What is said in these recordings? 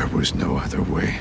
There was no other way.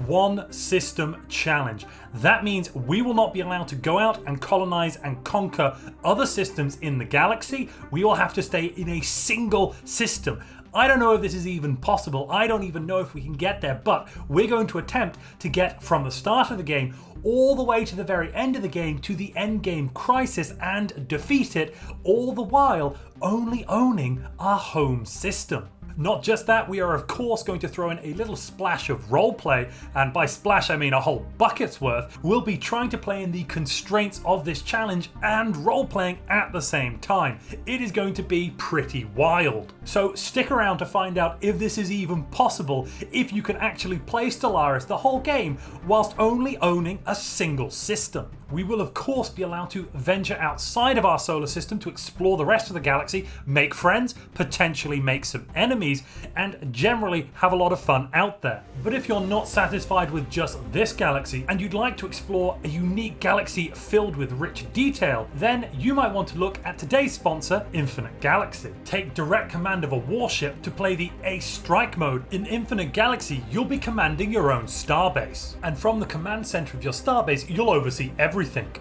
One system challenge. That means we will not be allowed to go out and colonize and conquer other systems in the galaxy. We will have to stay in a single system. I don't know if this is even possible. I don't even know if we can get there, but we're going to attempt to get from the start of the game all the way to the very end of the game, to the end game crisis, and defeat it, all the while only owning our home system. Not just that, we are of course going to throw in a little splash of roleplay, and by splash I mean a whole bucket's worth. We'll be trying to play in the constraints of this challenge and roleplaying at the same time. It is going to be pretty wild. So stick around to find out if this is even possible, if you can actually play Stellaris the whole game whilst only owning a single system. We will of course be allowed to venture outside of our solar system to explore the rest of the galaxy, make friends, potentially make some enemies, and generally have a lot of fun out there. But if you're not satisfied with just this galaxy and you'd like to explore a unique galaxy filled with rich detail, then you might want to look at today's sponsor, Infinite Galaxy. Take direct command of a warship to play the Ace Strike mode. In Infinite Galaxy, you'll be commanding your own starbase. And from the command center of your starbase, you'll oversee everything.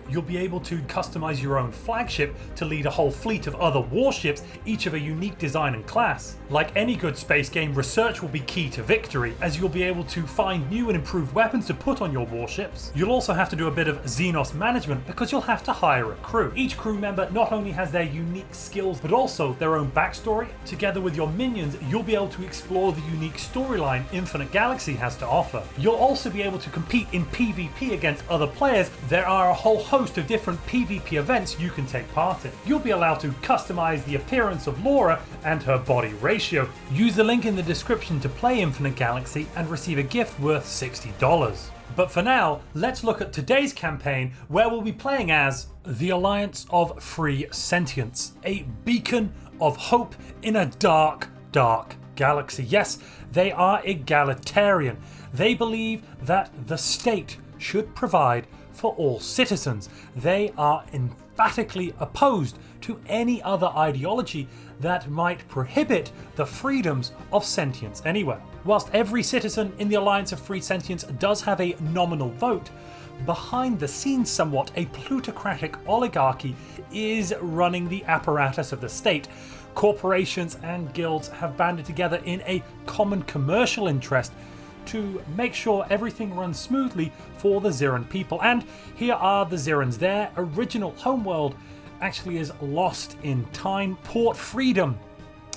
You'll be able to customize your own flagship to lead a whole fleet of other warships, each of a unique design and class. Like any good space game, research will be key to victory, as you'll be able to find new and improved weapons to put on your warships. You'll also have to do a bit of Xenos management, because you'll have to hire a crew. Each crew member not only has their unique skills, but also their own backstory. Together with your minions, you'll be able to explore the unique storyline Infinite Galaxy has to offer. You'll also be able to compete in PvP against other players. There are a whole host of different PvP events you can take part in. You'll be allowed to customize the appearance of Laura and her body ratio. Use the link in the description to play Infinite Galaxy and receive a gift worth $60. But for now, let's look at today's campaign, where we'll be playing as the Alliance of Free Sentients, a beacon of hope in a dark, dark galaxy. Yes, they are egalitarian. They believe that the state should provide for all citizens. They are emphatically opposed to any other ideology that might prohibit the freedoms of sentience anywhere. Whilst every citizen in the Alliance of Free Sentients does have a nominal vote, behind the scenes somewhat, a plutocratic oligarchy is running the apparatus of the state. Corporations and guilds have banded together in a common commercial interest to make sure everything runs smoothly for the Zirin people. And here are the Zirins. Their original homeworld actually is lost in time. Port Freedom,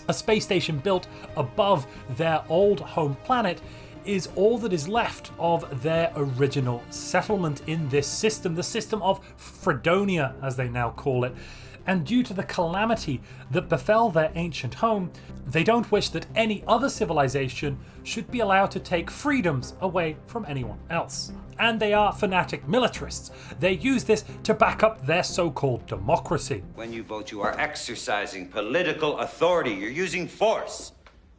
a space station built above their old home planet, is all that is left of their original settlement in this system, the system of Fredonia, as they now call it. And due to the calamity that befell their ancient home, they don't wish that any other civilization should be allowed to take freedoms away from anyone else. And they are fanatic militarists. They use this to back up their so-called democracy. When you vote, you are exercising political authority. You're using force.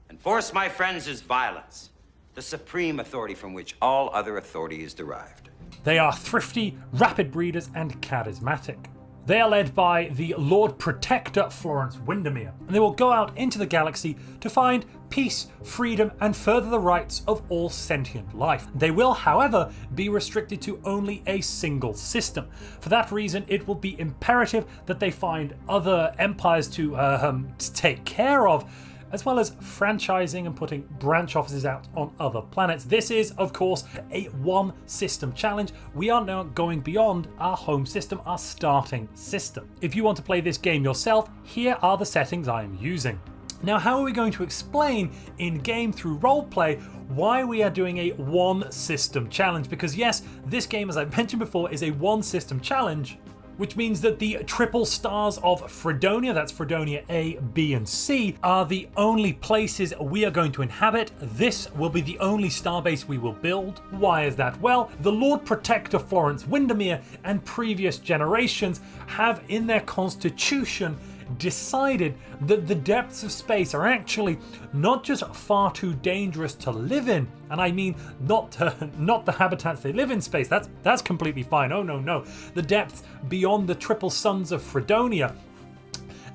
And force, my friends, is violence, the supreme authority from which all other authority is derived. They are thrifty, rapid breeders, and charismatic. They are led by the Lord Protector Florence Windermere, and they will go out into the galaxy to find peace, freedom, and further the rights of all sentient life. They will, however, be restricted to only a single system. For that reason, it will be imperative that they find other empires to take care of, as well as franchising and putting branch offices out on other planets. This is, of course, a one system challenge. We are now going beyond our home system, our starting system. If you want to play this game yourself, here are the settings I am using. Now, how are we going to explain in-game through roleplay why we are doing a one system challenge? Because yes, this game, as I've mentioned before, is a one system challenge, which means that the triple stars of Fredonia, that's Fredonia A, B, and C, are the only places we are going to inhabit. This will be the only starbase we will build. Why is that? Well, the Lord Protector Florence Windermere and previous generations have in their constitution decided that the depths of space are actually not just far too dangerous to live in, and I mean not the habitats they live in space, that's completely fine. Oh no, the depths beyond the triple suns of Fredonia.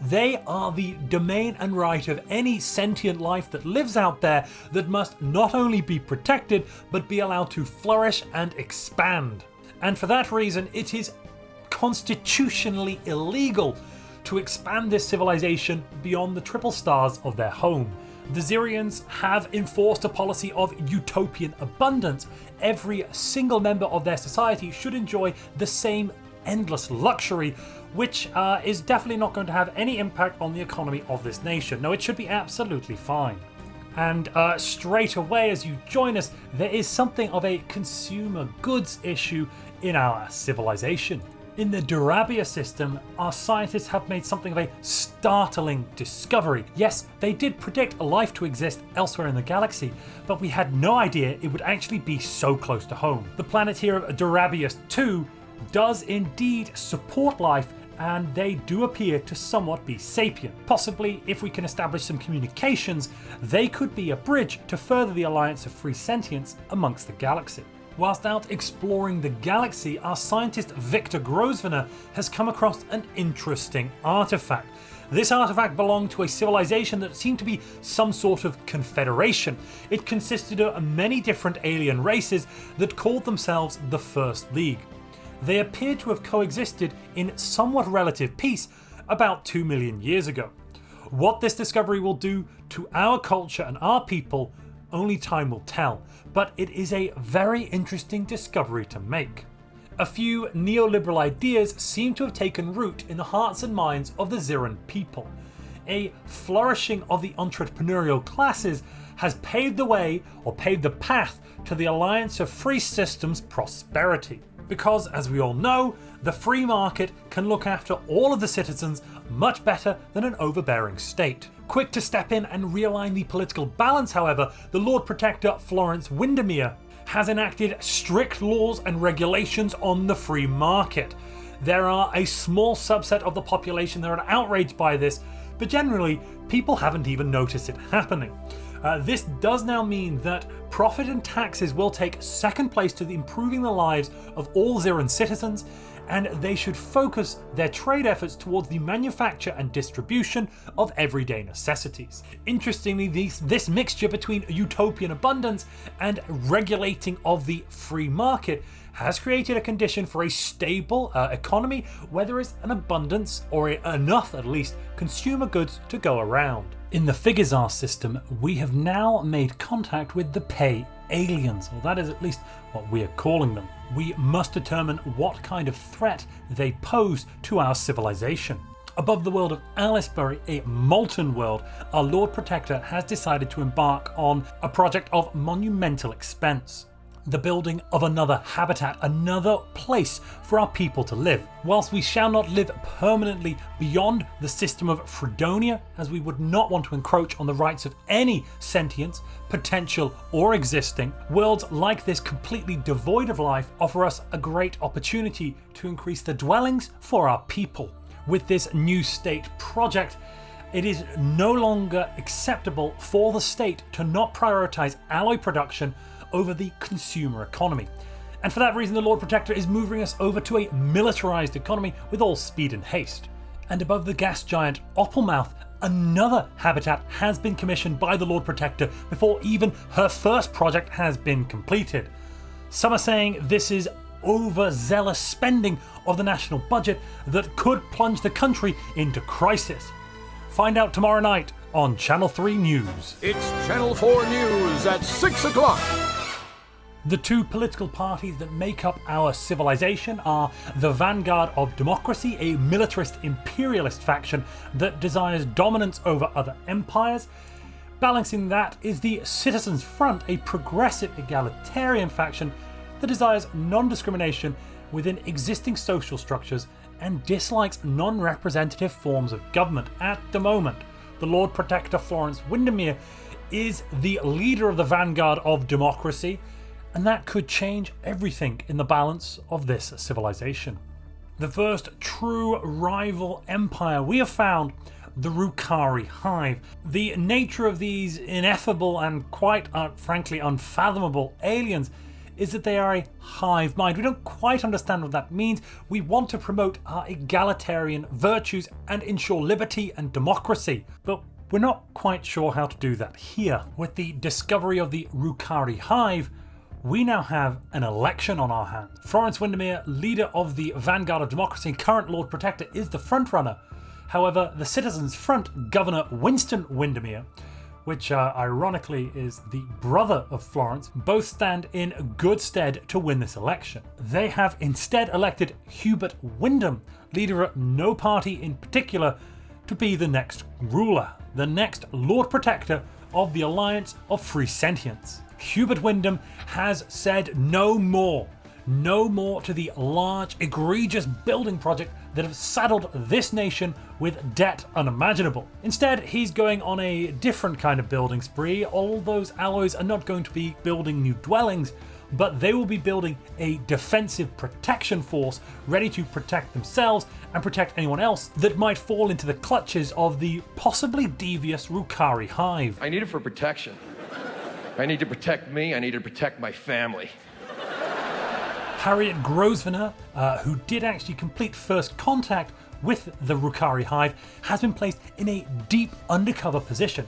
They are the domain and right of any sentient life that lives out there that must not only be protected, but be allowed to flourish and expand. And for that reason, it is constitutionally illegal to expand this civilization beyond the triple stars of their home. The Zirians have enforced a policy of utopian abundance. Every single member of their society should enjoy the same endless luxury, which is definitely not going to have any impact on the economy of this nation. No, it should be absolutely fine. And straight away as you join us, there is something of a consumer goods issue in our civilization. In the Durabia system, our scientists have made something of a startling discovery. Yes, they did predict a life to exist elsewhere in the galaxy, but we had no idea it would actually be so close to home. The planet here of Durabia 2 does indeed support life, and they do appear to somewhat be sapient. Possibly, if we can establish some communications, they could be a bridge to further the Alliance of Free Sentients amongst the galaxy. Whilst out exploring the galaxy, our scientist Victor Grosvenor has come across an interesting artifact. This artifact belonged to a civilization that seemed to be some sort of confederation. It consisted of many different alien races that called themselves the First League. They appeared to have coexisted in somewhat relative peace about 2 million years ago. What this discovery will do to our culture and our people, only time will tell, but it is a very interesting discovery to make. A few neoliberal ideas seem to have taken root in the hearts and minds of the Zirin people. A flourishing of the entrepreneurial classes has paved the way, or paved the path, to the Alliance of Free Systems prosperity. Because, as we all know, the free market can look after all of the citizens much better than an overbearing state. Quick to step in and realign the political balance, however, the Lord Protector Florence Windermere has enacted strict laws and regulations on the free market. There are a small subset of the population that are outraged by this, but generally, people haven't even noticed it happening. This does now mean that profit and taxes will take second place to improving the lives of all Zirin citizens, and they should focus their trade efforts towards the manufacture and distribution of everyday necessities. Interestingly, this mixture between utopian abundance and regulating of the free market has created a condition for a stable economy where there is an abundance, or enough at least, consumer goods to go around. In the Figazar system, we have now made contact with the Pay aliens, or that is at least what we are calling them. We must determine what kind of threat they pose to our civilization. Above the world of Alicebury, a molten world, our Lord Protector has decided to embark on a project of monumental expense. The building of another habitat, another place for our people to live. Whilst we shall not live permanently beyond the system of Fredonia, as we would not want to encroach on the rights of any sentience, potential or existing, worlds like this completely devoid of life offer us a great opportunity to increase the dwellings for our people. With this new state project, it is no longer acceptable for the state to not prioritize alloy production over the consumer economy. And for that reason, the Lord Protector is moving us over to a militarized economy with all speed and haste. And above the gas giant Opalmouth, another habitat has been commissioned by the Lord Protector before even her first project has been completed. Some are saying this is overzealous spending of the national budget that could plunge the country into crisis. Find out tomorrow night on Channel 3 News. It's Channel 4 News at 6 o'clock. The two political parties that make up our civilization are the Vanguard of Democracy, a militarist imperialist faction that desires dominance over other empires. Balancing that is the Citizens Front, a progressive egalitarian faction that desires non-discrimination within existing social structures and dislikes non-representative forms of government. At the moment, the Lord Protector Florence Windermere is the leader of the Vanguard of Democracy, and that could change everything in the balance of this civilization. The first true rival empire we have found, the Rukai Hive. The nature of these ineffable and quite frankly unfathomable aliens is that they are a hive mind. We don't quite understand what that means. We want to promote our egalitarian virtues and ensure liberty and democracy, but we're not quite sure how to do that here. With the discovery of the Rukai hive, we now have an election on our hands. Florence Windermere, leader of the Vanguard of Democracy, current Lord Protector, is the frontrunner. However, the Citizens Front, Governor Winston Windermere, which ironically is the brother of Florence, both stand in good stead to win this election. They have instead elected Hubert Wyndham, leader of no party in particular, to be the next ruler, the next Lord Protector of the Alliance of Free Sentients. Hubert Wyndham has said no more to the large, egregious building project that have saddled this nation with debt unimaginable. Instead, he's going on a different kind of building spree. All those alloys are not going to be building new dwellings, but they will be building a defensive protection force ready to protect themselves and protect anyone else that might fall into the clutches of the possibly devious Rukai hive. I need it for protection. I need to protect me. I need to protect my family. Harriet Grosvenor, who did actually complete first contact with the Rukai hive, has been placed in a deep undercover position,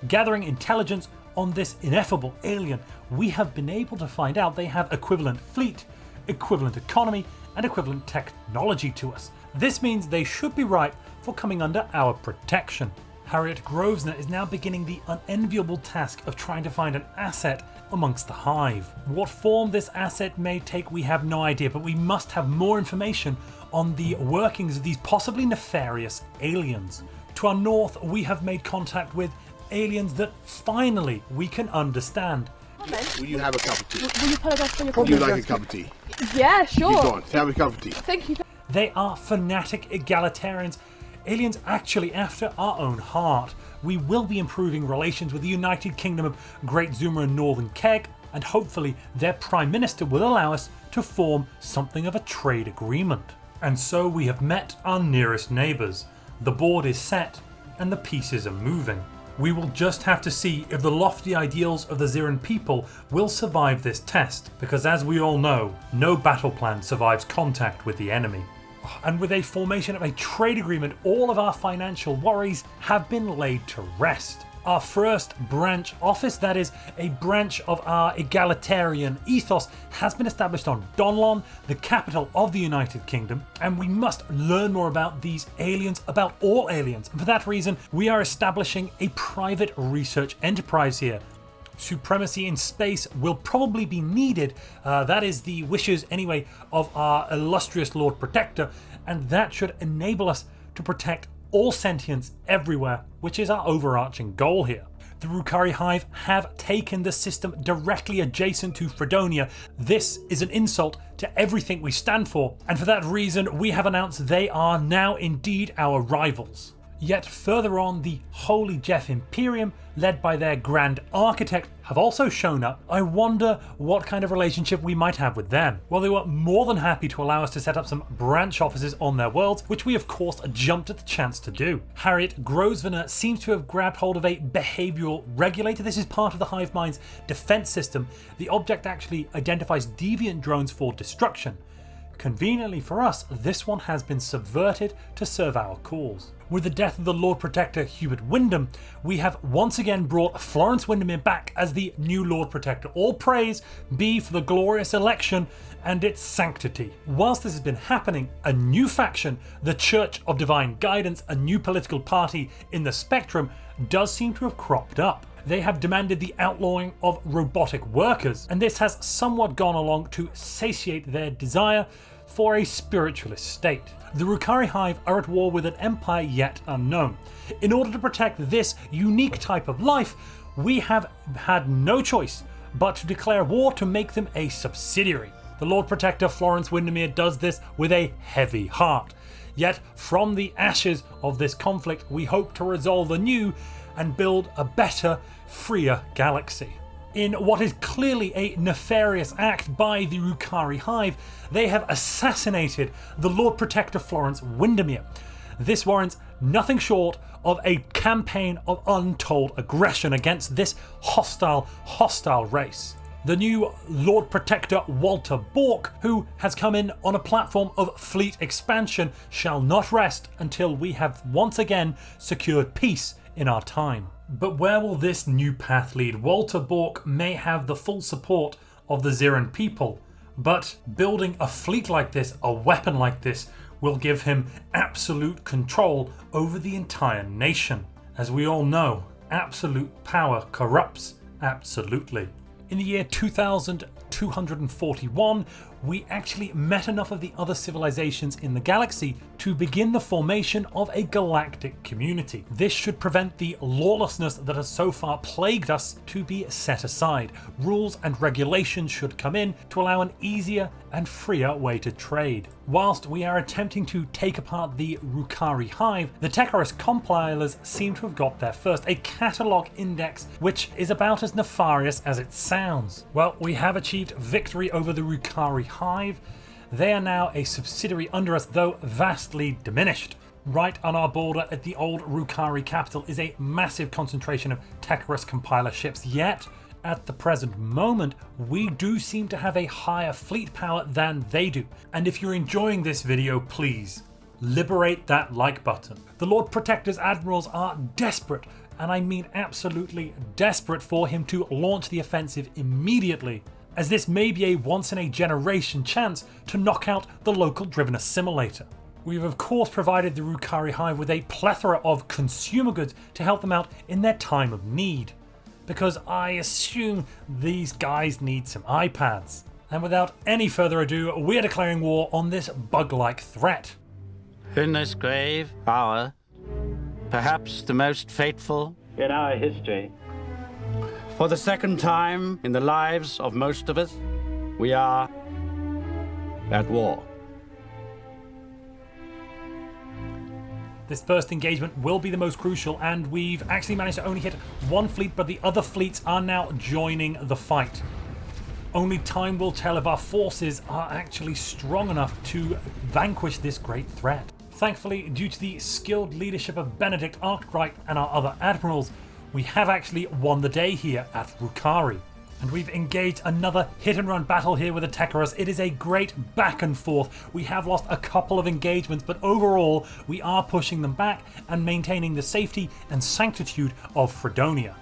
gathering intelligence on this ineffable alien. We have been able to find out they have equivalent fleet, equivalent economy, and equivalent technology to us. This means they should be ripe for coming under our protection. Harriet Grosvenor is now beginning the unenviable task of trying to find an asset amongst the hive. What form this asset may take, we have no idea, but we must have more information on the workings of these possibly nefarious aliens. To our north, we have made contact with aliens that finally we can understand. Will you have a cup of tea? Will you apologise for your Would you comment? like a cup of tea? Yeah, sure. Keep going. Have a cup of tea. Thank you. They are fanatic egalitarians, aliens actually after our own heart. We will be improving relations with the United Kingdom of Great Zuma and Northern Keg, and hopefully their Prime Minister will allow us to form something of a trade agreement. And so we have met our nearest neighbours. The board is set and the pieces are moving. We will just have to see if the lofty ideals of the Zirin people will survive this test, because as we all know, no battle plan survives contact with the enemy. And with a formation of a trade agreement, all of our financial worries have been laid to rest. Our first branch office, that is a branch of our egalitarian ethos, has been established on Donlon, the capital of the United Kingdom, and we must learn more about these aliens, about all aliens. And for that reason, we are establishing a private research enterprise here. Supremacy in space will probably be needed, that is the wishes anyway of our illustrious Lord Protector, and that should enable us to protect all sentience everywhere, which is our overarching goal here. The Rukai hive have taken the system directly adjacent to Fredonia. This is an insult to everything we stand for, and for that reason we have announced they are now indeed our rivals. Yet further on, the Holy Jeff Imperium, led by their Grand Architect, have also shown up. I wonder what kind of relationship we might have with them. Well, they were more than happy to allow us to set up some branch offices on their worlds, which we of course jumped at the chance to do. Harriet Grosvenor seems to have grabbed hold of a behavioural regulator. This is part of the hive mind's defence system. The object actually identifies deviant drones for destruction. Conveniently for us, this one has been subverted to serve our cause. With the death of the Lord Protector Hubert Wyndham, we have once again brought Florence Windermere back as the new Lord Protector. All praise be for the glorious election and its sanctity. Whilst this has been happening, a new faction, the Church of Divine Guidance, a new political party in the spectrum, does seem to have cropped up. They have demanded the outlawing of robotic workers, and this has somewhat gone along to satiate their desire for a spiritualist state. The Rukai hive are at war with an empire yet unknown. In order to protect this unique type of life, we have had no choice but to declare war to make them a subsidiary. The Lord Protector Florence Windermere does this with a heavy heart. Yet from the ashes of this conflict, we hope to resolve anew and build a better, freer galaxy. In what is clearly a nefarious act by the Rukai hive, they have assassinated the Lord Protector Florence Windermere. This warrants nothing short of a campaign of untold aggression against this hostile race. The new Lord Protector Walter Bork, who has come in on a platform of fleet expansion, shall not rest until we have once again secured peace in our time. But where will this new path lead? Walter Bork may have the full support of the Zirin people, but building a fleet like this, a weapon like this, will give him absolute control over the entire nation. As we all know, absolute power corrupts absolutely. In the year 2241, we actually met enough of the other civilizations in the galaxy to begin the formation of a galactic community. This should prevent the lawlessness that has so far plagued us to be set aside. Rules and regulations should come in to allow an easier and freer way to trade. Whilst we are attempting to take apart the Rukai hive, the Stellaris compilers seem to have got there first, a catalog index which is about as nefarious as it sounds. Well, we have achieved victory over the Rukai hive. They are now a subsidiary under us, though vastly diminished. Right on our border at the old Rukai capital is a massive concentration of Stellaris compiler ships, yet at the present moment we do seem to have a higher fleet power than they do. And if you're enjoying this video, please liberate that like button. The Lord Protector's admirals are desperate, and I mean absolutely desperate, for him to launch the offensive immediately, as this may be a once in a generation chance to knock out the local driven assimilator. We've of course provided the Rukai hive with a plethora of consumer goods to help them out in their time of need, because I assume these guys need some iPads. And without any further ado, we're declaring war on this bug-like threat. In this grave hour, perhaps the most fateful in our history, for the second time in the lives of most of us, we are at war. This first engagement will be the most crucial, and we've actually managed to only hit one fleet, but the other fleets are now joining the fight. Only time will tell if our forces are actually strong enough to vanquish this great threat. Thankfully, due to the skilled leadership of Benedict Arkwright and our other admirals, we have actually won the day here at Rukai. And we've engaged another hit-and-run battle here with the Stellaris. It is a great back and forth. We have lost a couple of engagements, but overall we are pushing them back and maintaining the safety and sanctitude of Fredonia.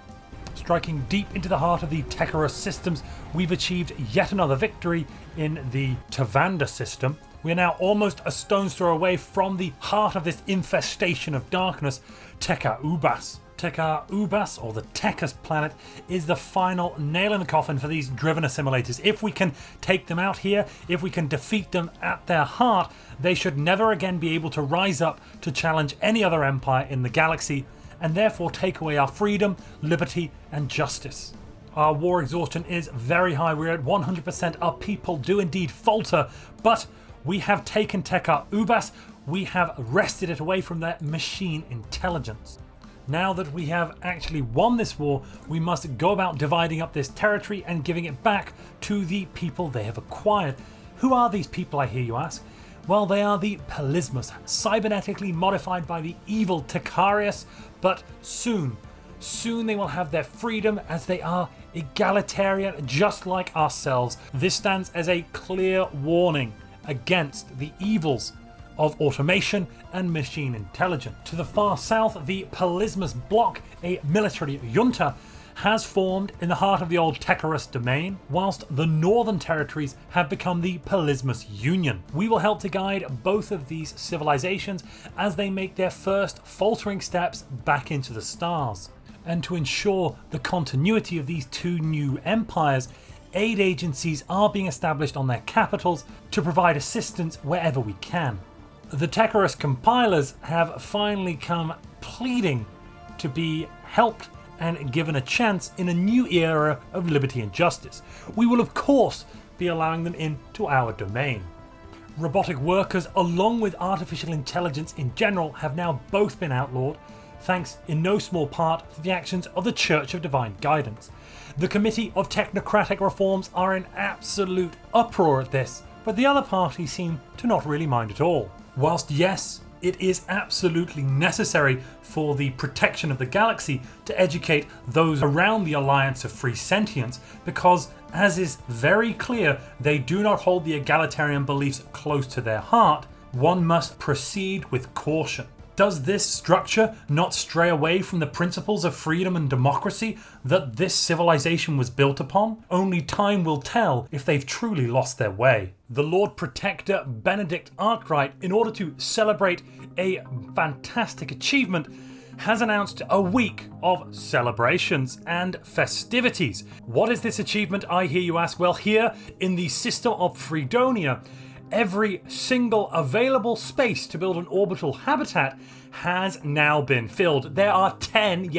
Striking deep into the heart of the Stellaris systems, we've achieved yet another victory in the Tavanda system. We are now almost a stone's throw away from the heart of this infestation of darkness, Ubas. Ubas, or the Tekka's planet, is the final nail in the coffin for these driven assimilators. If we can take them out here, if we can defeat them at their heart, they should never again be able to rise up to challenge any other empire in the galaxy, and therefore take away our freedom, liberty, and justice. Our war exhaustion is very high. We're at 100%. Our people do indeed falter, but we have taken Ubas. We have wrested it away from their machine intelligence. Now that we have actually won this war, we must go about dividing up this territory and giving it back to the people they have acquired. Who are these people, I hear you ask? Well, they are the Pelismus, cybernetically modified by the evil Tekarius, but soon they will have their freedom, as they are egalitarian just like ourselves. This stands as a clear warning against the evils of automation and machine intelligence. To the far south, the Pelismus bloc, a military junta, has formed in the heart of the old Stellaris domain, whilst the northern territories have become the Pelismus Union. We will help to guide both of these civilizations as they make their first faltering steps back into the stars. And to ensure the continuity of these two new empires, aid agencies are being established on their capitals to provide assistance wherever we can. The Stellaris compilers have finally come pleading to be helped and given a chance in a new era of liberty and justice. We will of course be allowing them into our domain. Robotic workers, along with artificial intelligence in general, have now both been outlawed, thanks in no small part to the actions of the Church of Divine Guidance. The Committee of Technocratic Reforms are in absolute uproar at this, but the other parties seem to not really mind at all. Whilst yes, It is absolutely necessary for the protection of the galaxy to educate those around the Alliance of Free Sentients, because, as is very clear, they do not hold the egalitarian beliefs close to their heart. One must proceed with caution. Does this structure not stray away from the principles of freedom and democracy that this civilization was built upon? Only time will tell if they've truly lost their way. The Lord Protector Benedict Arkwright, in order to celebrate a fantastic achievement, has announced a week of celebrations and festivities. What is this achievement, I hear you ask? Well, here in the system of Fredonia, every single available space to build an orbital habitat has now been filled. There are 10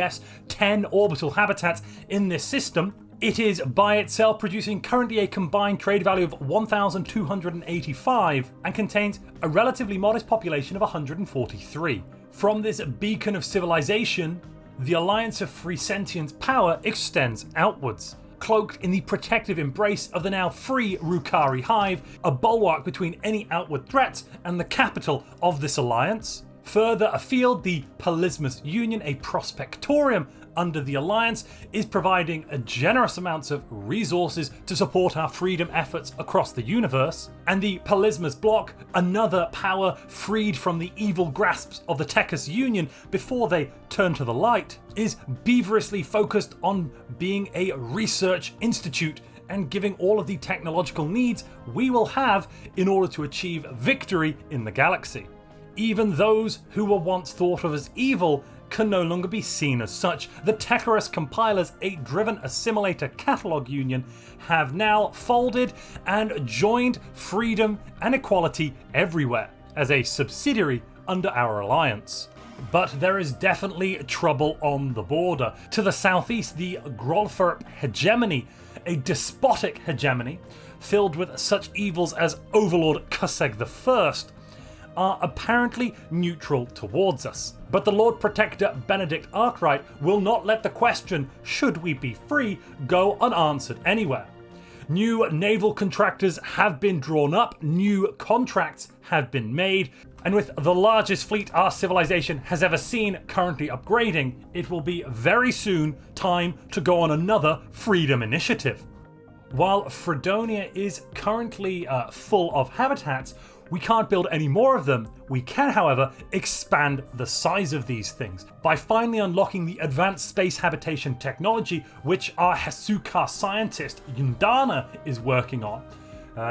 orbital habitats in this system. It is by itself producing currently a combined trade value of 1,285 and contains a relatively modest population of 143. From this beacon of civilization, the Alliance of Free Sentients power extends outwards, cloaked in the protective embrace of the now free Rukai hive, a bulwark between any outward threats and the capital of this alliance. Further afield, the Polismus Union, a prospectorium under the Alliance, is providing a generous amounts of resources to support our freedom efforts across the universe. And the Polismus Block, another power freed from the evil grasps of the Techus Union before they turn to the light, is beaverously focused on being a research institute and giving all of the technological needs we will have in order to achieve victory in the galaxy. Even those who were once thought of as evil can no longer be seen as such. The Stellaris Compiler's 8-driven assimilator catalog union have now folded and joined freedom and equality everywhere as a subsidiary under our alliance. But there is definitely trouble on the border. To the southeast, the Grolferp hegemony, a despotic hegemony filled with such evils as Overlord Kuseg I, are apparently neutral towards us. But the Lord Protector Benedict Arkwright will not let the question, should we be free, go unanswered anywhere. New naval contractors have been drawn up, new contracts have been made, and with the largest fleet our civilization has ever seen currently upgrading, it will be very soon time to go on another freedom initiative. While Fredonia is currently full of habitats, we can't build any more of them. We can, however, expand the size of these things by finally unlocking the advanced space habitation technology which our Hesuka scientist Yundana is working on.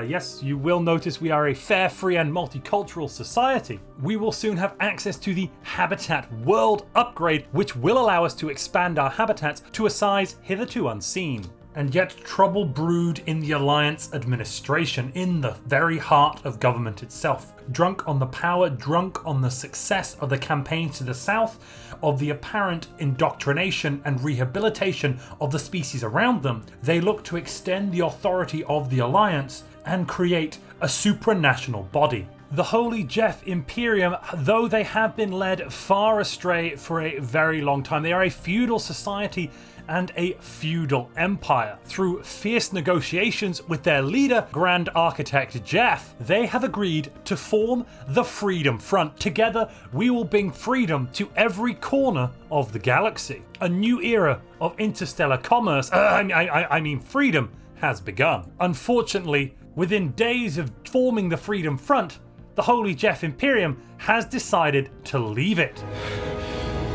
Yes, you will notice we are a fair, free and multicultural society. We will soon have access to the Habitat World upgrade, which will allow us to expand our habitats to a size hitherto unseen. And yet trouble brewed in the Alliance administration, in the very heart of government itself. Drunk on the power, drunk on the success of the campaigns to the south, of the apparent indoctrination and rehabilitation of the species around them, they look to extend the authority of the Alliance and create a supranational body. The Holy Jeff Imperium, though they have been led far astray for a very long time, they are a feudal society and a feudal empire. Through fierce negotiations with their leader, Grand Architect Jeff, they have agreed to form the Freedom Front. Together, we will bring freedom to every corner of the galaxy. A new era of interstellar commerce, freedom, has begun. Unfortunately, within days of forming the Freedom Front, the Holy Jeff Imperium has decided to leave it.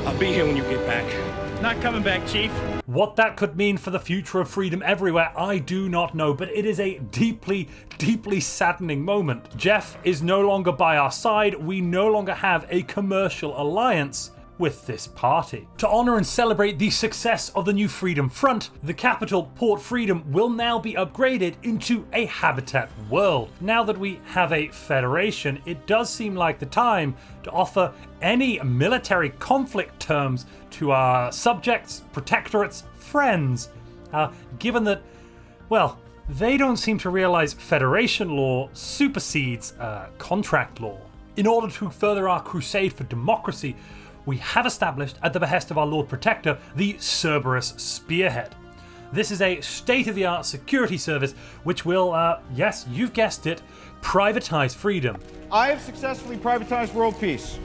I'll be here when you get back. Not coming back, Chief. What that could mean for the future of freedom everywhere, I do not know, but it is a deeply, deeply saddening moment. Jeff is no longer by our side. We no longer have a commercial alliance with this party. To honor and celebrate the success of the new Freedom Front, the capital, Port Freedom, will now be upgraded into a habitat world. Now that we have a federation, it does seem like the time to offer any military conflict terms to our subjects, protectorates, friends, given that, well, they don't seem to realize federation law supersedes contract law. In order to further our crusade for democracy, we have established, at the behest of our Lord Protector, the Cerberus Spearhead. This is a state-of-the-art security service which will, yes, you've guessed it, privatize freedom. I have successfully privatized world peace.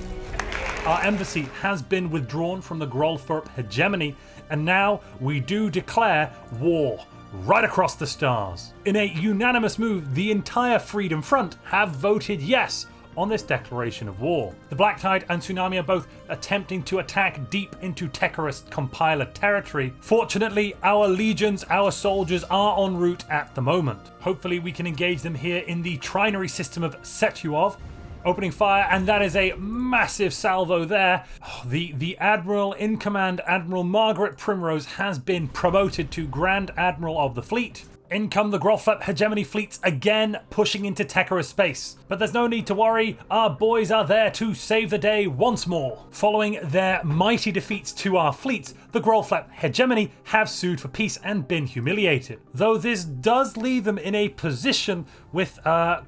Our embassy has been withdrawn from the Grolthorpe hegemony, and now we do declare war right across the stars. In a unanimous move, the entire Freedom Front have voted yes on this declaration of war. The Black Tide and Tsunami are both attempting to attack deep into Techerist compiler territory. Fortunately, our legions, our soldiers are en route at the moment. Hopefully we can engage them here in the trinary system of Setuov. Opening fire, and that is a massive salvo there. The Admiral in command, Admiral Margaret Primrose, has been promoted to Grand Admiral of the fleet. In come the Grolthorpe hegemony fleets again, pushing into Techerist space. But there's no need to worry, our boys are there to save the day once more. Following their mighty defeats to our fleets, the Grolthorpe hegemony have sued for peace and been humiliated. Though this does leave them in a position with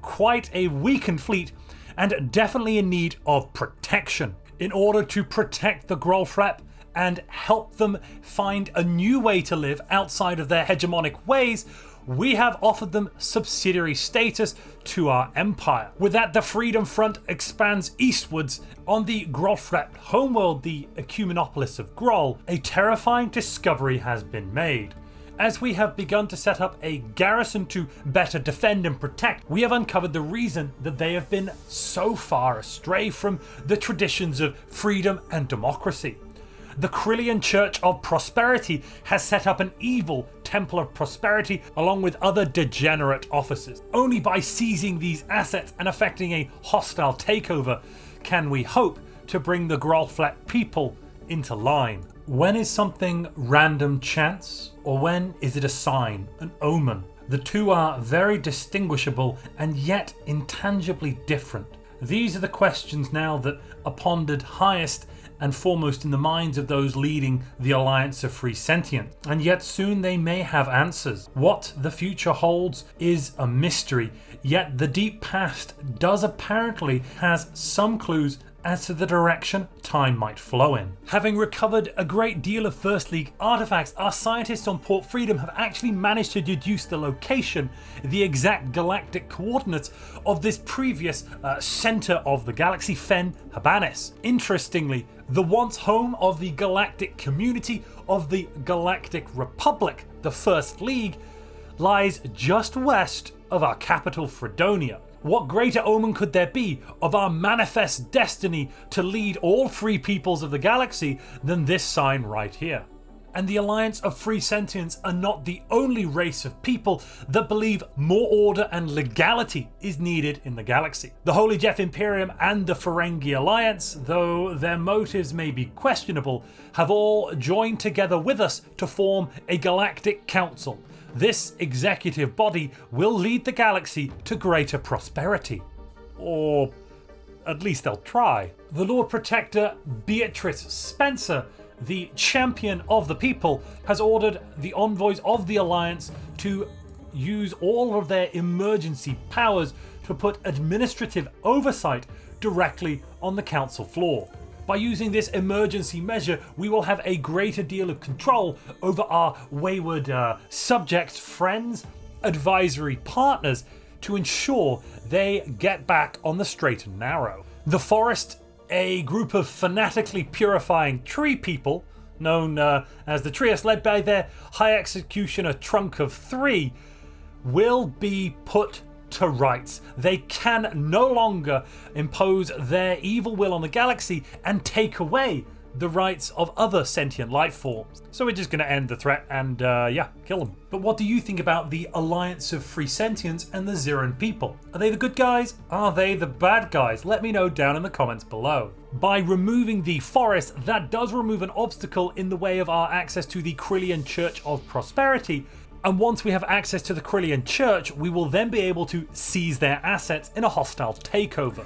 quite a weakened fleet, and definitely in need of protection. In order to protect the Grolthorpe and help them find a new way to live outside of their hegemonic ways, we have offered them subsidiary status to our empire. With that, the Freedom Front expands eastwards. On the Grolthorpe homeworld, the Ecumenopolis of Grol, a terrifying discovery has been made. As we have begun to set up a garrison to better defend and protect, we have uncovered the reason that they have been so far astray from the traditions of freedom and democracy. The Krillian Church of Prosperity has set up an evil Temple of Prosperity along with other degenerate officers. Only by seizing these assets and effecting a hostile takeover can we hope to bring the Grolthorpe people into line. When is something random chance, or when is it a sign, an omen? The two are very distinguishable and yet intangibly different. These are the questions now that are pondered highest and foremost in the minds of those leading the Alliance of Free Sentients, and yet soon they may have answers. What the future holds is a mystery, yet the deep past does apparently has some clues as to the direction time might flow in. Having recovered a great deal of First League artifacts, our scientists on Port Freedom have actually managed to deduce the location, the exact galactic coordinates of this previous center of the galaxy, Fen Habanis. Interestingly, the once home of the galactic community of the Galactic Republic, the First League, lies just west of our capital, Fredonia. What greater omen could there be of our manifest destiny to lead all free peoples of the galaxy than this sign right here? And the Alliance of Free Sentients are not the only race of people that believe more order and legality is needed in the galaxy. The Holy Jeff Imperium and the Ferengi Alliance, though their motives may be questionable, have all joined together with us to form a galactic council. This executive body will lead the galaxy to greater prosperity. Or at least they'll try. The Lord Protector Beatrice Spencer, the champion of the people, has ordered the envoys of the Alliance to use all of their emergency powers to put administrative oversight directly on the council floor. By using this emergency measure, we will have a greater deal of control over our wayward subjects, friends, advisory partners, to ensure they get back on the straight and narrow. The Forest, a group of fanatically purifying tree people, known as the Trias, led by their High Executioner Trunk of Three, will be put to rights. They can no longer impose their evil will on the galaxy and take away the rights of other sentient life forms. So we're just going to end the threat and kill them. But what do you think about the Alliance of Free Sentients and the Zirin people? Are they the good guys? Are they the bad guys? Let me know down in the comments below. By removing the forest, that does remove an obstacle in the way of our access to the Krillian Church of Prosperity. And once we have access to the Krillian Church, we will then be able to seize their assets in a hostile takeover,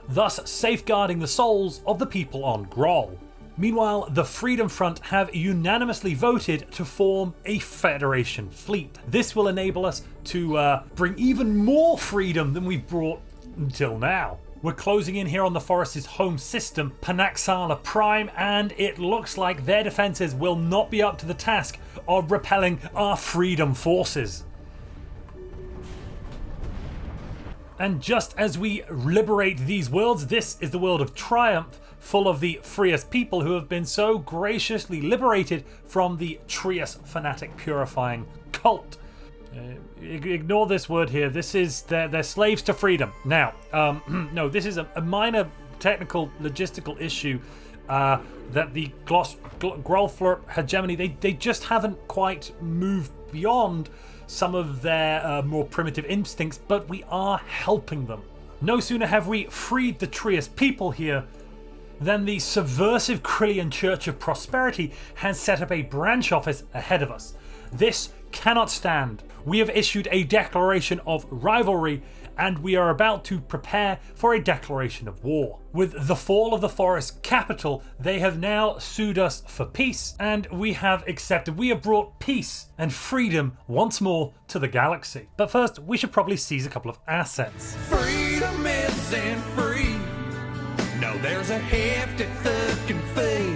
thus safeguarding the souls of the people on Grol. Meanwhile, the Freedom Front have unanimously voted to form a Federation fleet. This will enable us to bring even more freedom than we've brought until now. We're closing in here on the Forest's home system, Panaxala Prime, and it looks like their defenses will not be up to the task of repelling our freedom forces. And just as we liberate these worlds, this is the world of Triumph, full of the freest people who have been so graciously liberated from the Trias fanatic purifying cult. Ignore this word here. This is they're slaves to freedom. Now, no, this is a minor technical logistical issue that the Grolflurp hegemony they just haven't quite moved beyond some of their more primitive instincts, but we are helping them. No sooner have we freed the Trias people here than the subversive Krillian Church of Prosperity has set up a branch office ahead of us. This cannot stand. We have issued a declaration of rivalry, and we are about to prepare for a declaration of war. With the fall of the Forest capital, they have now sued us for peace, and we have accepted. We have brought peace and freedom once more to the galaxy. But first, we should probably seize a couple of assets. Freedom isn't free. No, there's a hefty fucking fee.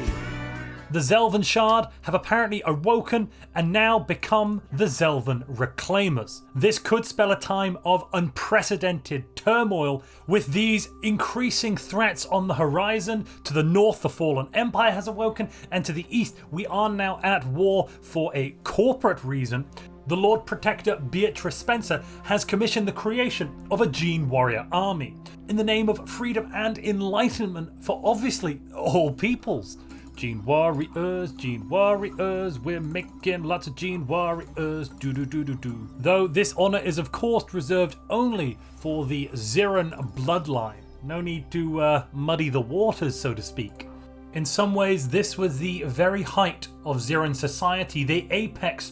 The Zelvan Shard have apparently awoken and now become the Zelvan Reclaimers. This could spell a time of unprecedented turmoil, with these increasing threats on the horizon. To the north, the Fallen Empire has awoken, and to the east, we are now at war for a corporate reason. The Lord Protector Beatrice Spencer has commissioned the creation of a Gene Warrior army in the name of freedom and enlightenment for obviously all peoples. Gene Warriors, we're making lots of Gene Warriors, do. Though this honor is of course reserved only for the Zirin bloodline. No need to muddy the waters, so to speak. In some ways, this was the very height of Zirin society, the apex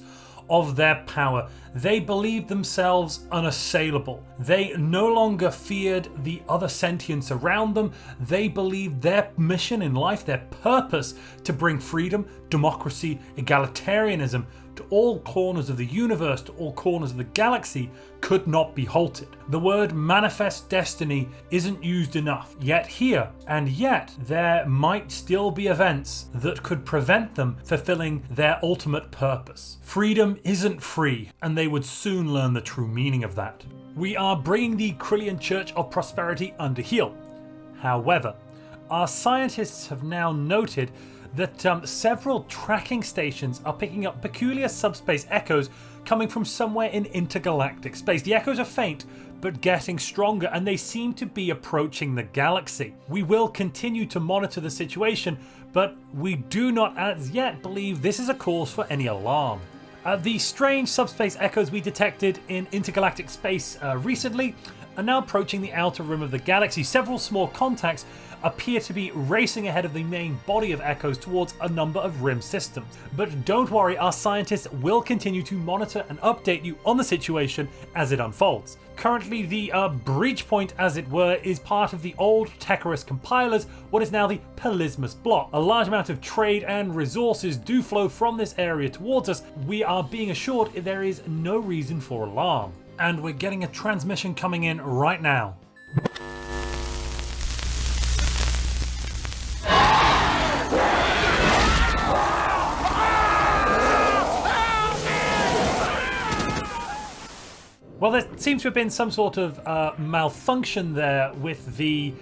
of their power. They believed themselves unassailable. They no longer feared the other sentients around them. They believed their mission in life, their purpose to bring freedom, democracy, egalitarianism to all corners of the universe, to all corners of the galaxy, could not be halted. The word manifest destiny isn't used enough yet here, and yet there might still be events that could prevent them fulfilling their ultimate purpose. Freedom isn't free, and they would soon learn the true meaning of that. We are bringing the Krillian Church of Prosperity under heel. However, our scientists have now noted that several tracking stations are picking up peculiar subspace echoes coming from somewhere in intergalactic space. The echoes are faint, but getting stronger, and they seem to be approaching the galaxy. We will continue to monitor the situation, but we do not as yet believe this is a cause for any alarm. The strange subspace echoes we detected in intergalactic space recently are now approaching the outer rim of the galaxy. Several small contacts appear to be racing ahead of the main body of echoes towards a number of rim systems. But don't worry, our scientists will continue to monitor and update you on the situation as it unfolds. Currently, the breach point, as it were, is part of the old Tecarus compilers, what is now the Pelismus block. A large amount of trade and resources do flow from this area towards us. We are being assured there is no reason for alarm. And we're getting a transmission coming in right now. Well, there seems to have been some sort of malfunction there with the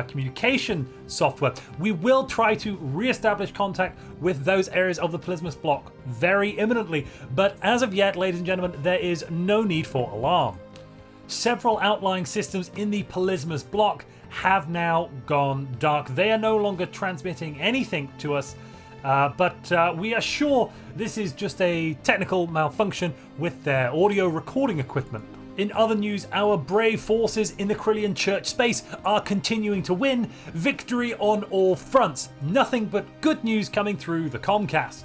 communication software. We will try to re-establish contact with those areas of the Pelismus block very imminently, but as of yet, ladies and gentlemen, there is no need for alarm. Several outlying systems in the Pelismus block have now gone dark. They are no longer transmitting anything to us, but we are sure this is just a technical malfunction with their audio recording equipment. In other news, our brave forces in the Krillian Church space are continuing to win. Victory on all fronts. Nothing but good news coming through the Comcast.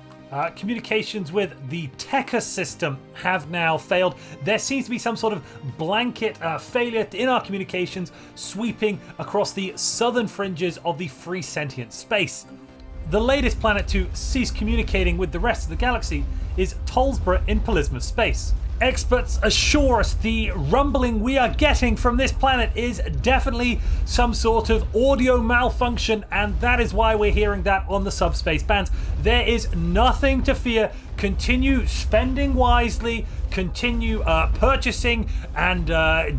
Communications with the Tekka system have now failed. There seems to be some sort of blanket failure in our communications sweeping across the southern fringes of the free sentient space. The latest planet to cease communicating with the rest of the galaxy is Tollsborough in Pelismus space. Experts assure us the rumbling we are getting from this planet is definitely some sort of audio malfunction, and that is why we're hearing that on the subspace bands. There is nothing to fear. Continue spending wisely, continue purchasing, and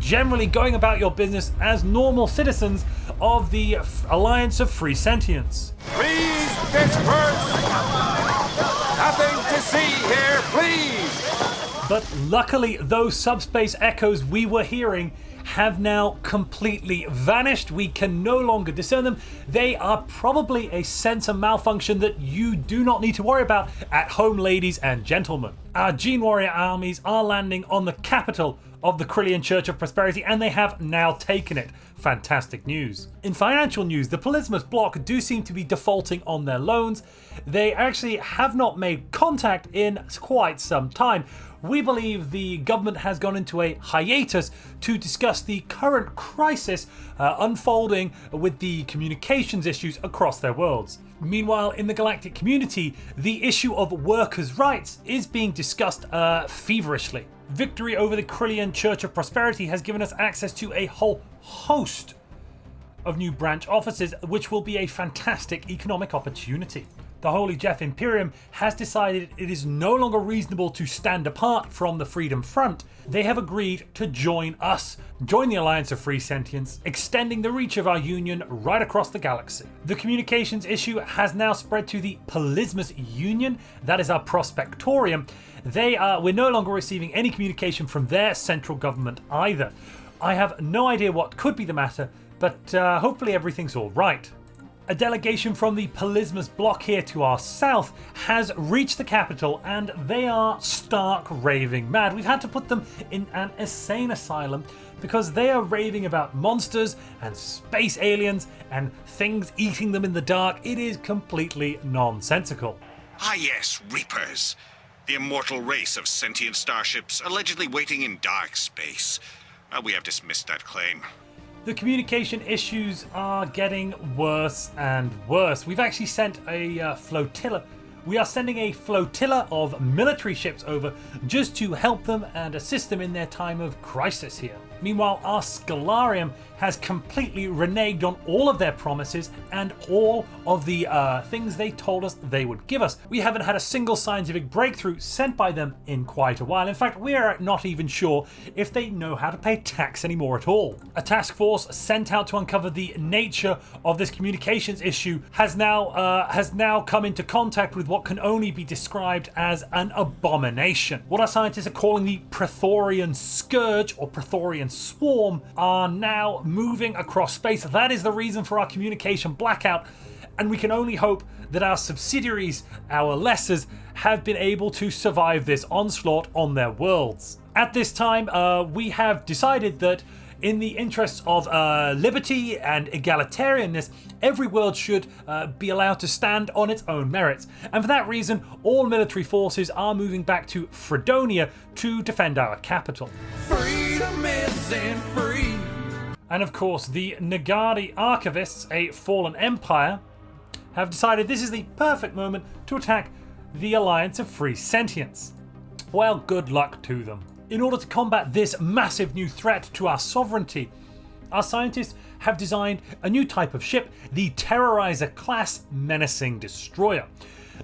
generally going about your business as normal citizens of the Alliance of Free Sentients. Please disperse! Nothing to see here, please! But luckily, those subspace echoes we were hearing have now completely vanished. We can no longer discern them. They are probably a sensor malfunction that you do not need to worry about at home, ladies and gentlemen. Our Gene Warrior armies are landing on the capital of the Krillian Church of Prosperity, and they have now taken it. Fantastic news. In financial news, the Polysimus bloc do seem to be defaulting on their loans. They actually have not made contact in quite some time. We believe the government has gone into a hiatus to discuss the current crisis unfolding with the communications issues across their worlds. Meanwhile, in the galactic community, the issue of workers' rights is being discussed feverishly. Victory over the Krillian Church of Prosperity has given us access to a whole host of new branch offices, which will be a fantastic economic opportunity. The Holy Jeff Imperium has decided it is no longer reasonable to stand apart from the Freedom Front. They have agreed to join us, join the Alliance of Free Sentients, extending the reach of our union right across the galaxy. The communications issue has now spread to the Polysimus Union, that is our Prospectorium. We're no longer receiving any communication from their central government either. I have no idea what could be the matter, but hopefully everything's all right. A delegation from the Polysimus bloc here to our south has reached the capital, and they are stark raving mad. We've had to put them in an insane asylum because they are raving about monsters and space aliens and things eating them in the dark. It is completely nonsensical. Ah yes, Reapers. The immortal race of sentient starships allegedly waiting in dark space. We have dismissed that claim. The communication issues are getting worse and worse. We've actually sent a flotilla. We are sending a flotilla of military ships over just to help them and assist them in their time of crisis here. Meanwhile, our Stellarium has completely reneged on all of their promises and all of the things they told us they would give us. We haven't had a single scientific breakthrough sent by them in quite a while. In fact, we are not even sure if they know how to pay tax anymore at all. A task force sent out to uncover the nature of this communications issue has now come into contact with what can only be described as an abomination. What our scientists are calling the Praetorian Scourge or Praetorian Swarm are now moving across space. That is the reason for our communication blackout, and we can only hope that our subsidiaries, our lessers, have been able to survive this onslaught on their worlds. At this time, we have decided that in the interests of liberty and egalitarianness, every world should be allowed to stand on its own merits. And for that reason, all military forces are moving back to Fredonia to defend our capital. Freedom isn't free. And of course, the Nagadi Archivists, a fallen empire, have decided this is the perfect moment to attack the Alliance of Free Sentients. Well, good luck to them. In order to combat this massive new threat to our sovereignty, our scientists have designed a new type of ship, the Terrorizer class menacing destroyer.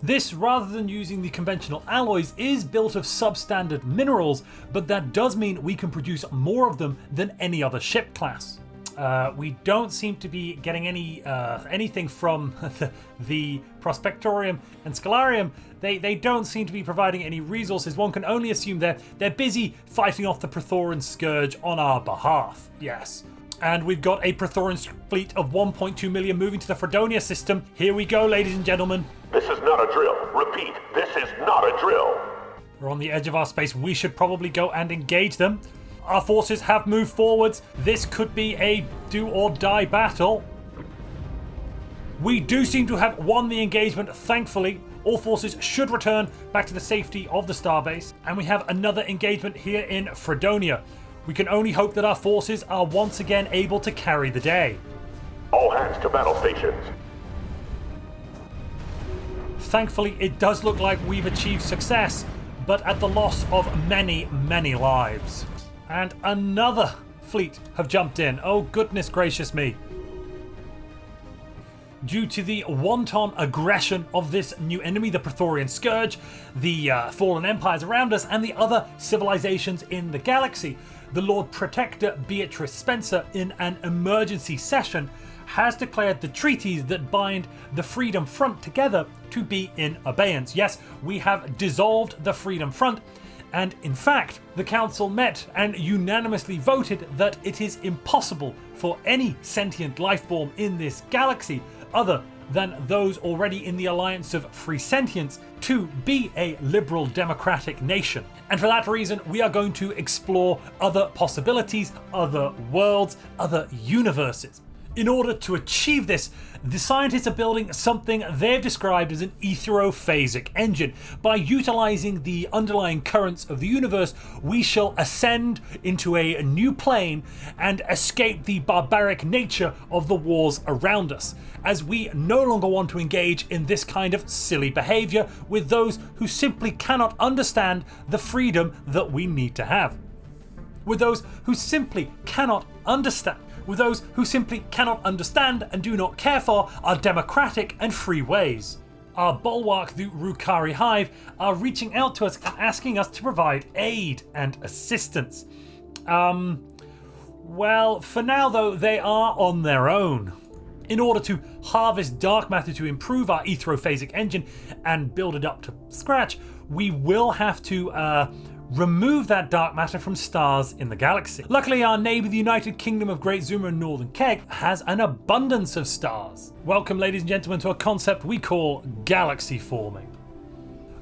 This, rather than using the conventional alloys, is built of substandard minerals, but that does mean we can produce more of them than any other ship class. We don't seem to be getting anything from the Prospectorium and Stellarium. They don't seem to be providing any resources. One can only assume they're busy fighting off the Praetorian Scourge on our behalf. Yes. And we've got a Praetorian fleet of 1.2 million moving to the Fredonia system. Here we go, ladies and gentlemen. This is not a drill. Repeat, this is not a drill. We're on the edge of our space. We should probably go and engage them. Our forces have moved forwards. This could be a do or die battle. We do seem to have won the engagement, thankfully. All forces should return back to the safety of the starbase. And we have another engagement here in Fredonia. We can only hope that our forces are once again able to carry the day. All hands to battle stations. Thankfully, it does look like we've achieved success, but at the loss of many, many lives. And another fleet have jumped in. Oh, goodness gracious me. Due to the wanton aggression of this new enemy, the Praetorian Scourge, the fallen empires around us, and the other civilizations in the galaxy, the Lord Protector Beatrice Spencer, in an emergency session, has declared the treaties that bind the Freedom Front together to be in abeyance. Yes, we have dissolved the Freedom Front, and in fact, the Council met and unanimously voted that it is impossible for any sentient life form in this galaxy, other than those already in the Alliance of Free Sentients, to be a liberal democratic nation. And for that reason, we are going to explore other possibilities, other worlds, other universes. In order to achieve this, the scientists are building something they've described as an etherophasic engine. By utilizing the underlying currents of the universe, we shall ascend into a new plane and escape the barbaric nature of the wars around us, as we no longer want to engage in this kind of silly behavior with those who simply cannot understand the freedom that we need to have. With those who simply cannot understand and do not care for our democratic and free ways. Our bulwark, the Rukai Hive, are reaching out to us and asking us to provide aid and assistance. Well, for now though, they are on their own. In order to harvest dark matter to improve our etherophasic engine and build it up to scratch, we will have to remove that dark matter from stars in the galaxy. Luckily, our neighbour, the United Kingdom of Great Zuma and Northern Keg, has an abundance of stars. Welcome, ladies and gentlemen, to a concept we call galaxy forming.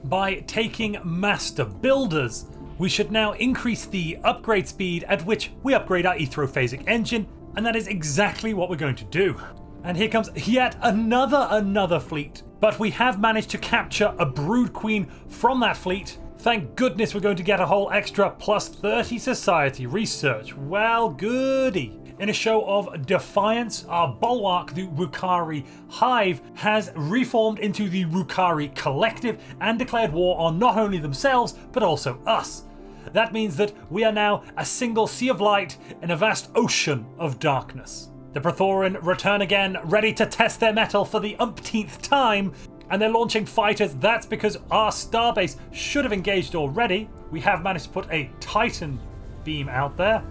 By taking master builders, we should now increase the upgrade speed at which we upgrade our etherophasic engine, and that is exactly what we're going to do. And here comes yet another fleet. But we have managed to capture a brood queen from that fleet. Thank goodness we're going to get a whole extra plus 30 society research. Well, goody. In a show of defiance, our bulwark, the Rukai Hive, has reformed into the Rukai Collective and declared war on not only themselves, but also us. That means that we are now a single sea of light in a vast ocean of darkness. The Praetorian return again, ready to test their mettle for the umpteenth time, and they're launching fighters. That's because our starbase should have engaged already. We have managed to put a Titan beam out there,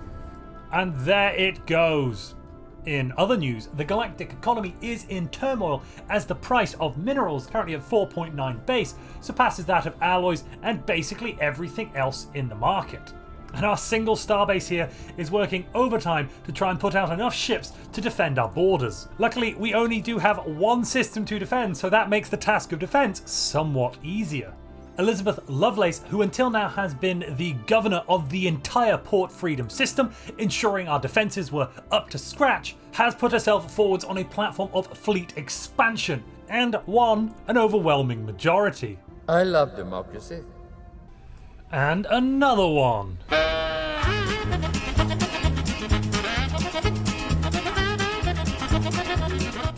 and there it goes. In other news, the galactic economy is in turmoil as the price of minerals, currently at 4.9 base, surpasses that of alloys and basically everything else in the market. And our single starbase here is working overtime to try and put out enough ships to defend our borders. Luckily, we only do have one system to defend, so that makes the task of defense somewhat easier. Elizabeth Lovelace, who until now has been the governor of the entire Port Freedom system, ensuring our defenses were up to scratch, has put herself forwards on a platform of fleet expansion and won an overwhelming majority. I love democracy. And another one.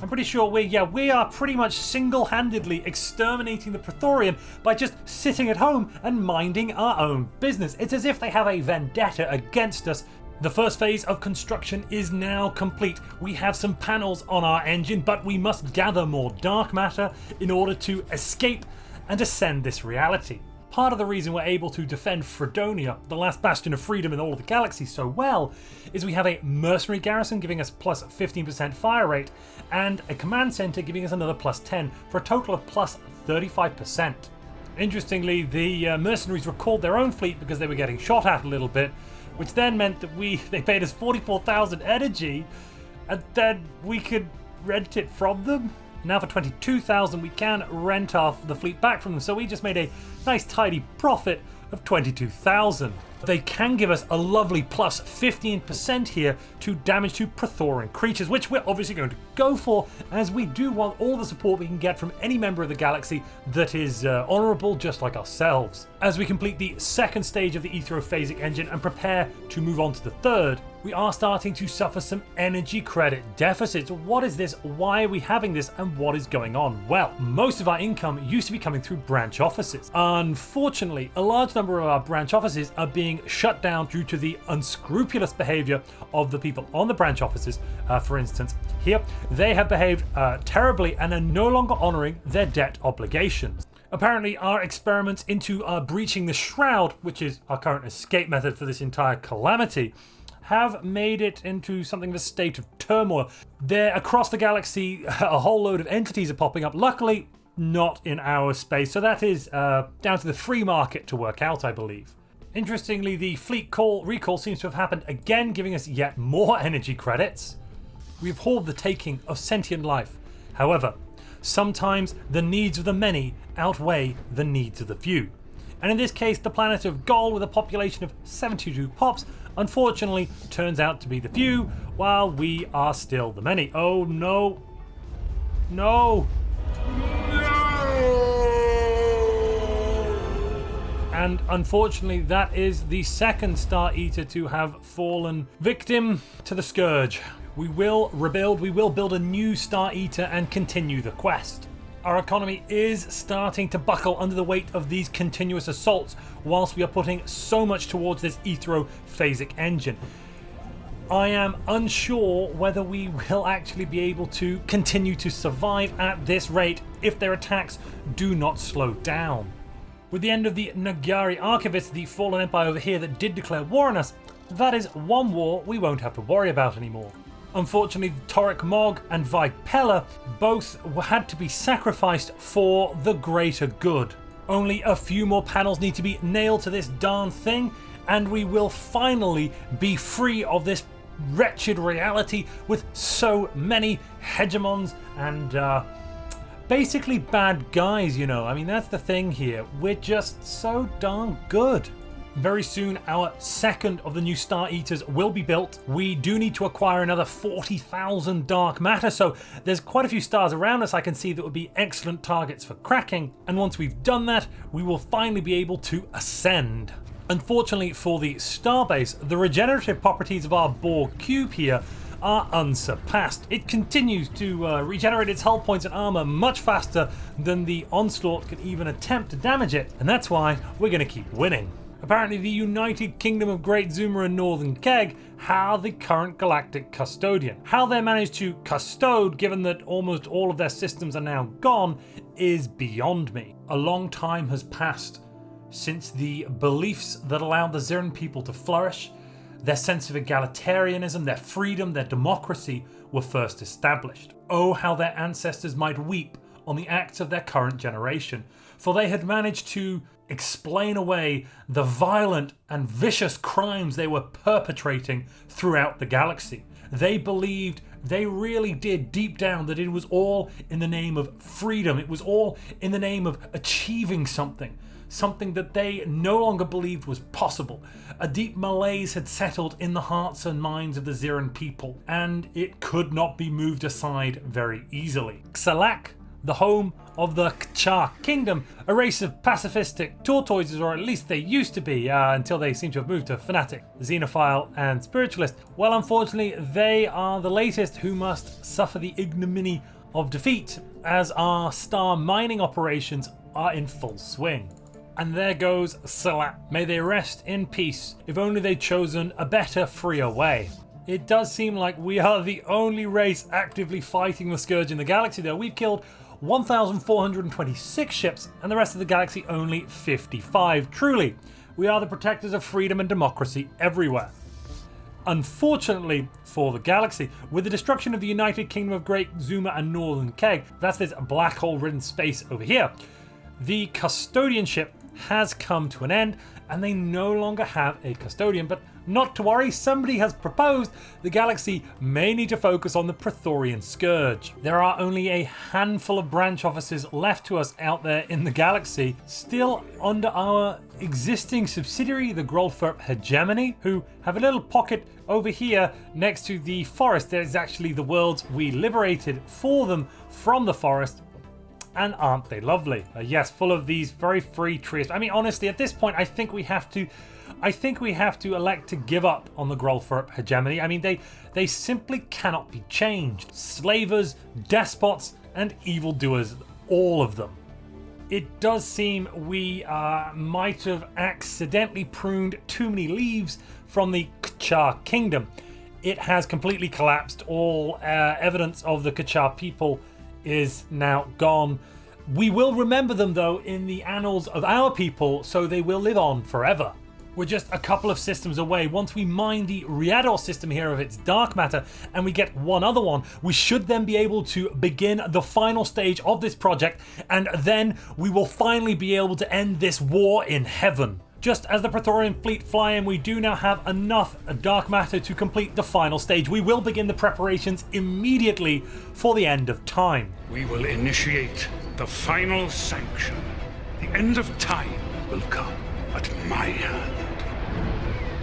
I'm pretty sure we are pretty much single-handedly exterminating the Praetorian by just sitting at home and minding our own business. It's as if they have a vendetta against us. The first phase of construction is now complete. We have some panels on our engine, but we must gather more dark matter in order to escape and ascend this reality. Part of the reason we're able to defend Fredonia, the last bastion of freedom in all of the galaxy, so well is we have a mercenary garrison giving us plus 15% fire rate and a command center giving us another plus 10 for a total of plus 35%. Interestingly, the mercenaries recalled their own fleet because they were getting shot at a little bit, which then meant that they paid us 44,000 energy and then we could rent it from them. Now for 22,000 we can rent off the fleet back from them, so we just made a nice tidy profit of 22,000. They can give us a lovely plus 15% here to damage to Praetorian creatures, which we're obviously going to go for, as we do want all the support we can get from any member of the galaxy that is honourable, just like ourselves. As we complete the second stage of the Aetherophasic engine and prepare to move on to the third, we are starting to suffer some energy credit deficits. What is this? Why are we having this? And what is going on? Well, most of our income used to be coming through branch offices. Unfortunately, a large number of our branch offices are being shut down due to the unscrupulous behavior of the people on the branch offices. For instance, here, they have behaved terribly and are no longer honoring their debt obligations. Apparently, our experiments into breaching the Shroud, which is our current escape method for this entire calamity, have made it into something of a state of turmoil. There, across the galaxy, a whole load of entities are popping up. Luckily, not in our space, so that is down to the free market to work out, I believe. Interestingly, the fleet recall seems to have happened again, giving us yet more energy credits. We've hauled the taking of sentient life. However, sometimes the needs of the many outweigh the needs of the few. And in this case, the planet of Gol, with a population of 72 pops, unfortunately turns out to be the few, while we are still the many. Oh no. No. And unfortunately, that is the second Star Eater to have fallen victim to the Scourge. We will rebuild, we will build a new Star Eater and continue the quest. Our economy is starting to buckle under the weight of these continuous assaults, whilst we are putting so much towards this Aetherophasic engine. I am unsure whether we will actually be able to continue to survive at this rate if their attacks do not slow down. With the end of the Nagyari Archivists, the fallen empire over here that did declare war on us, that is one war we won't have to worry about anymore. Unfortunately, Toric Mog and Vipella both had to be sacrificed for the greater good. Only a few more panels need to be nailed to this darn thing, and we will finally be free of this wretched reality with so many hegemons and basically bad guys, you know. I mean, that's the thing here. We're just so darn good. Very soon, our second of the new Star Eaters will be built. We do need to acquire another 40,000 dark matter, so there's quite a few stars around us I can see that would be excellent targets for cracking. And once we've done that, we will finally be able to ascend. Unfortunately for the starbase, the regenerative properties of our Borg cube here are unsurpassed. It continues to regenerate its hull points and armor much faster than the Onslaught can even attempt to damage it, and that's why we're going to keep winning. Apparently, the United Kingdom of Great Zuma and Northern Keg are the current galactic custodian. How they managed to custode, given that almost all of their systems are now gone, is beyond me. A long time has passed since the beliefs that allowed the Zirin people to flourish, their sense of egalitarianism, their freedom, their democracy were first established. Oh, how their ancestors might weep on the acts of their current generation, for they had managed to explain away the violent and vicious crimes they were perpetrating throughout the galaxy. They believed, they really did deep down, that it was all in the name of freedom. It was all in the name of achieving something that they no longer believed was possible. A deep malaise had settled in the hearts and minds of the Zirin people, and it could not be moved aside very easily. Xalak, the home of the Kchar Kingdom, a race of pacifistic tortoises, or at least they used to be, until they seem to have moved to fanatic, xenophile and spiritualist. Well, unfortunately, they are the latest who must suffer the ignominy of defeat, as our star mining operations are in full swing. And there goes Salat. May they rest in peace, if only they'd chosen a better, freer way. It does seem like we are the only race actively fighting the Scourge in the galaxy, though. We've killed 1,426 ships, and the rest of the galaxy only 55. Truly, we are the protectors of freedom and democracy everywhere. Unfortunately for the galaxy, with the destruction of the United Kingdom of Great Zuma and Northern Keg, that's this black hole-ridden space over here, the custodianship has come to an end, and they no longer have a custodian. But not to worry, somebody has proposed the galaxy may need to focus on the Praetorian Scourge. There are only a handful of branch offices left to us out there in the galaxy, still under our existing subsidiary, the Grolferp Hegemony, who have a little pocket over here next to the forest. There's actually the worlds we liberated for them from the forest. And aren't they lovely? Yes, full of these very free trees. I mean, honestly, at this point, I think we have to elect to give up on the Grolferp Hegemony. I mean, they simply cannot be changed. Slavers, despots, and evildoers, all of them. It does seem we might have accidentally pruned too many leaves from the Kachar kingdom. It has completely collapsed. All evidence of the Kachar people is now gone. We will remember them, though, in the annals of our people, so they will live on forever. We're just a couple of systems away. Once we mine the Riador system here of its dark matter, and we get one other one, we should then be able to begin the final stage of this project, and then we will finally be able to end this war in heaven. Just as the Praetorian fleet fly in, we do now have enough dark matter to complete the final stage. We will begin the preparations immediately for the end of time. We will initiate the final sanction. The end of time will come at my hand.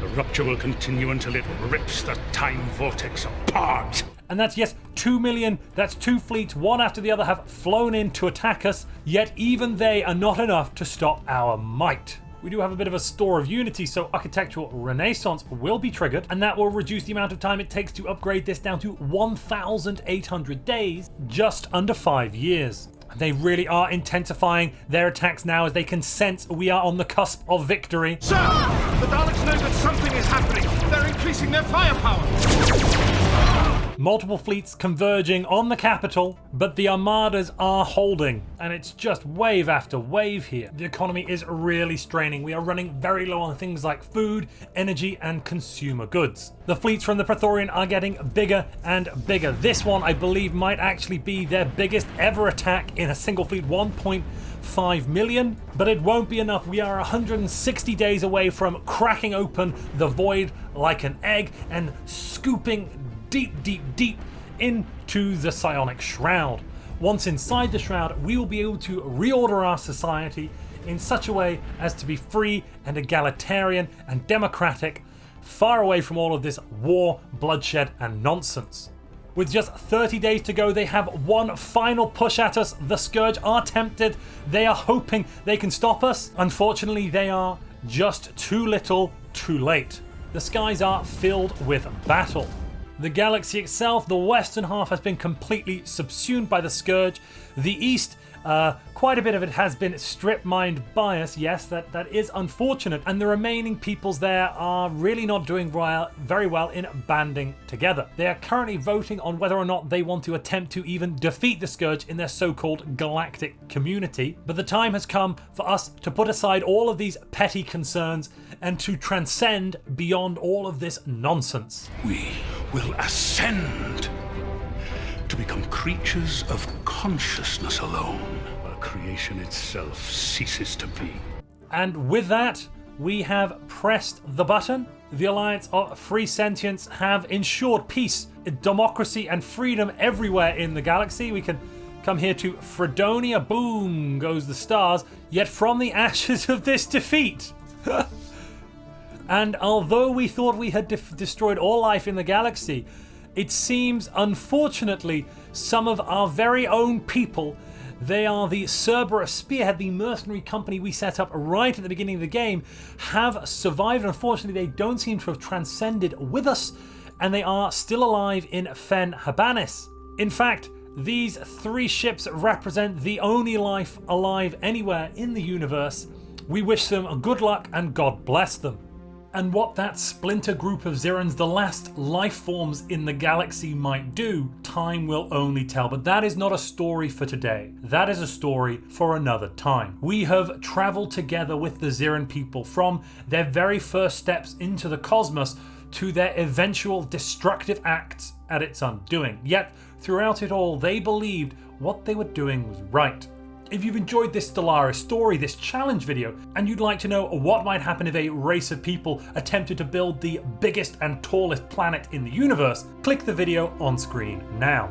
The rupture will continue until it rips the time vortex apart. And that's, yes, 2 million, that's 2 fleets, one after the other, have flown in to attack us, yet even they are not enough to stop our might. We do have a bit of a store of unity, so architectural renaissance will be triggered, and that will reduce the amount of time it takes to upgrade this down to 1,800 days, just under 5 years. They really are intensifying their attacks now as they can sense we are on the cusp of victory. Sir! The Daleks know that something is happening. They're increasing their firepower. Multiple fleets converging on the capital, but the armadas are holding, and it's just wave after wave here. The economy is really straining. We are running very low on things like food, energy, and consumer goods. The fleets from the Praetorian are getting bigger and bigger. This one, I believe, might actually be their biggest ever attack in a single fleet, 1.5 million, but it won't be enough. We are 160 days away from cracking open the void like an egg and scooping deep into the psionic shroud. Once inside the shroud, we will be able to reorder our society in such a way as to be free and egalitarian and democratic, far away from all of this war, bloodshed, and nonsense. With just 30 days to go, they have one final push at us. The Scourge are tempted. They are hoping they can stop us. Unfortunately, they are just too little, too late. The skies are filled with battle. The galaxy itself, the western half, has been completely subsumed by the Scourge. The east, quite a bit of it has been strip-mined by us. Yes, that is unfortunate. And the remaining peoples there are really not doing very well in banding together. They are currently voting on whether or not they want to attempt to even defeat the Scourge in their so-called Galactic community. But the time has come for us to put aside all of these petty concerns and to transcend beyond all of this nonsense. We will ascend to become creatures of consciousness alone, while creation itself ceases to be. And with that, we have pressed the button. The Alliance of Free Sentients have ensured peace, democracy, and freedom everywhere in the galaxy. We can come here to Fredonia. Boom goes the stars. Yet from the ashes of this defeat, and although we thought we had destroyed all life in the galaxy, it seems, unfortunately, some of our very own people, they are the Cerberus Spearhead, the mercenary company we set up right at the beginning of the game, have survived. Unfortunately, they don't seem to have transcended with us, and they are still alive in Fen Habanis. In fact, these 3 ships represent the only life alive anywhere in the universe. We wish them good luck and God bless them. And what that splinter group of Zirins, the last life forms in the galaxy, might do, time will only tell. But that is not a story for today. That is a story for another time. We have traveled together with the Zirin people from their very first steps into the cosmos to their eventual destructive acts at its undoing. Yet, throughout it all, they believed what they were doing was right. If you've enjoyed this Stellaris story, this challenge video, and you'd like to know what might happen if a race of people attempted to build the biggest and tallest planet in the universe, click the video on screen now.